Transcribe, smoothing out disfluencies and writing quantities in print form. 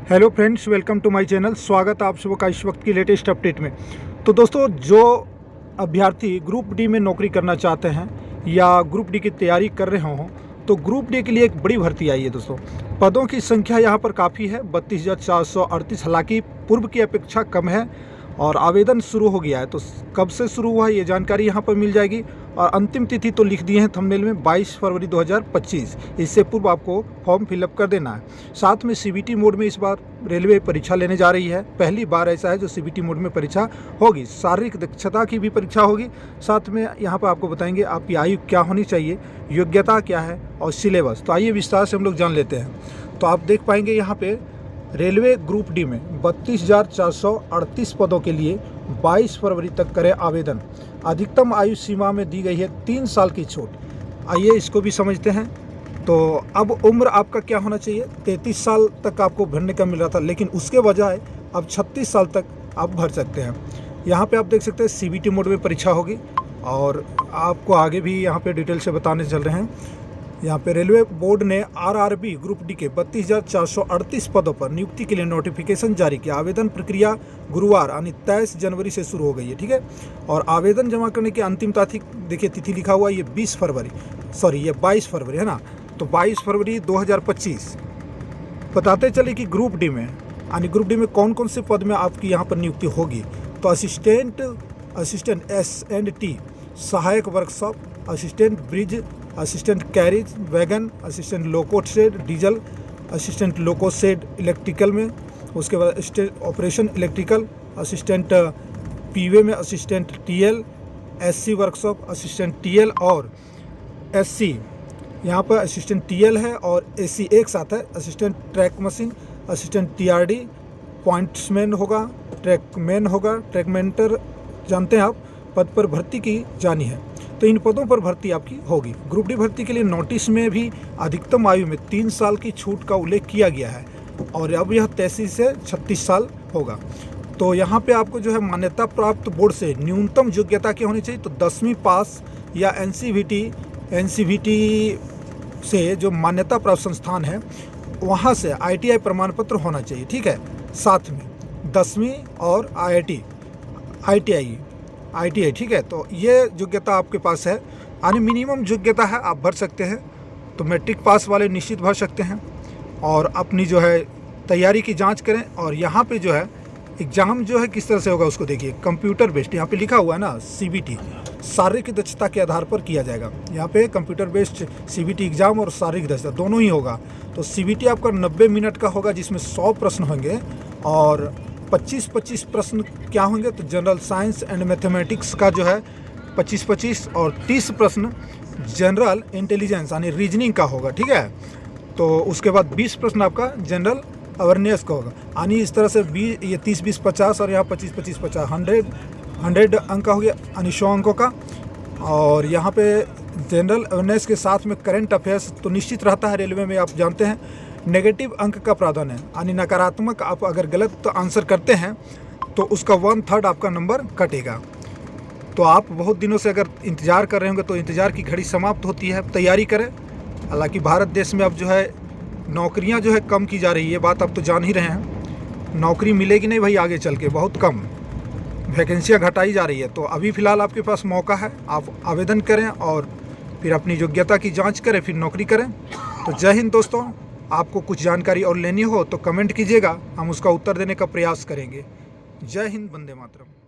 Hello friends, welcome to my channel. स्वागत है आप सबका इस वक्त की लेटेस्ट अपडेट में। तो दोस्तों, जो अभ्यर्थी ग्रुप डी में नौकरी करना चाहते हैं या ग्रुप डी की तैयारी कर रहे हों, तो ग्रुप डी के लिए एक बड़ी भर्ती आई है दोस्तों। पदों की संख्या यहाँ पर काफ़ी है, 32,438। हालांकि पूर्व की अपेक्षा कम है और आवेदन शुरू हो गया है। तो कब से शुरू हुआ है ये जानकारी यहाँ पर मिल जाएगी। और अंतिम तिथि तो लिख दिए हैं थंबनेल में, 22 फरवरी 2025। इससे पूर्व आपको फॉर्म फिलअप कर देना है। साथ में सीबीटी मोड में इस बार रेलवे परीक्षा लेने जा रही है। पहली बार ऐसा है जो सीबीटी मोड में परीक्षा होगी। शारीरिक दक्षता की भी परीक्षा होगी। साथ में यहाँ पर आपको बताएंगे आपकी आयु क्या होनी चाहिए, योग्यता क्या है और सिलेबस। तो आइए विस्तार से हम लोग जान लेते हैं। तो आप देख पाएंगे यहाँ पे रेलवे ग्रुप डी में 32,438 पदों के लिए 22 फरवरी तक करें आवेदन। अधिकतम आयु सीमा में दी गई है 3 साल की छूट। आइए इसको भी समझते हैं। तो अब उम्र आपका क्या होना चाहिए, 33 साल तक आपको भरने का मिल रहा था, लेकिन उसके बजाय अब 36 साल तक आप भर सकते हैं। यहाँ पे आप देख सकते हैं सीबीटी मोड में परीक्षा होगी और आपको आगे भी यहाँ पे डिटेल से बताने चल रहे हैं। यहाँ पे रेलवे बोर्ड ने आरआरबी ग्रुप डी के 32,438 पदों पर नियुक्ति के लिए नोटिफिकेशन जारी किया। आवेदन प्रक्रिया गुरुवार यानी 23 जनवरी से शुरू हो गई है, ठीक है। और आवेदन जमा करने की अंतिम तिथि देखिए, तिथि लिखा हुआ ये 22 फरवरी है ना। तो 22 फरवरी 2025। बताते चले कि ग्रुप डी में कौन कौन से पद में आपकी यहाँ पर नियुक्ति होगी। तो असिस्टेंट S&T, सहायक workshop, assistant bridge, assistant carriage wagon, assistant loco shed diesel, assistant loco shed electrical में, उसके बाद असिस्टेंट ऑपरेशन इलेक्ट्रिकल, असिस्टेंट पीवे में assistant TL, SC workshop assistant TL और SC यहाँ पर असिस्टेंट TL है और AC एक साथ है। Assistant track machine, assistant TRD, pointsman होगा, ट्रैकमैन होगा, ट्रैकमेंटर जानते हैं आप। पद पर भर्ती की जानी है। तो इन पदों पर भर्ती आपकी होगी। ग्रुप डी भर्ती के लिए नोटिस में भी अधिकतम आयु में 3 साल की छूट का उल्लेख किया गया है और अब यह 33 से 36 साल होगा। तो यहाँ पे आपको जो है मान्यता प्राप्त बोर्ड से न्यूनतम योग्यता क्या होनी चाहिए, तो 10वीं पास या NCVT से जो मान्यता प्राप्त संस्थान है वहाँ से ITI प्रमाण पत्र होना चाहिए, ठीक है। साथ में 10वीं और ITI, ठीक है। तो ये योग्यता आपके पास है, यानी मिनिमम योग्यता है, आप भर सकते हैं। तो मैट्रिक पास वाले निश्चित भर सकते हैं और अपनी जो है तैयारी की जांच करें। और यहाँ पे जो है एग्ज़ाम जो है किस तरह से होगा उसको देखिए, कंप्यूटर बेस्ड। यहाँ पे लिखा हुआ है ना CBT, शारीरिक दक्षता के आधार पर किया जाएगा। यहाँ पे कंप्यूटर बेस्ड CBT एग्ज़ाम और शारीरिक दक्षता दोनों ही होगा। तो CBT आपका 90 मिनट का होगा, जिसमें 100 प्रश्न होंगे और 25-25 प्रश्न क्या होंगे, तो जनरल साइंस एंड मैथमेटिक्स का जो है 25-25 और 30 प्रश्न जनरल इंटेलिजेंस यानी रीजनिंग का होगा, ठीक है। तो उसके बाद 20 प्रश्न आपका जनरल अवेयरनेस का होगा। यानी इस तरह से ये 30-20-50 और यहाँ 25-25-50 100 अंक का हो गया, यानी 100 अंकों का। और यहाँ पे जनरल अवेयरनेस के साथ में करंट अफेयर्स तो निश्चित रहता है रेलवे में, आप जानते हैं। नेगेटिव अंक का प्रावधान है, यानी नकारात्मक आप अगर गलत आंसर करते हैं तो उसका 1/3 आपका नंबर कटेगा। तो आप बहुत दिनों से अगर इंतज़ार कर रहे होंगे तो इंतज़ार की घड़ी समाप्त होती है, तैयारी करें। हालांकि भारत देश में अब जो है नौकरियां जो है कम की जा रही है, बात आप तो जान ही रहे हैं। नौकरी मिलेगी नहीं भाई, आगे चल के बहुत कम वैकेंसियाँ घटाई जा रही है। तो अभी फ़िलहाल आपके पास मौका है, आप आवेदन करें और फिर अपनी योग्यता की जाँच करें, फिर नौकरी करें। तो जय हिंद दोस्तों। आपको कुछ जानकारी और लेनी हो तो कमेंट कीजिएगा, हम उसका उत्तर देने का प्रयास करेंगे। जय हिंद, वंदे मातरम।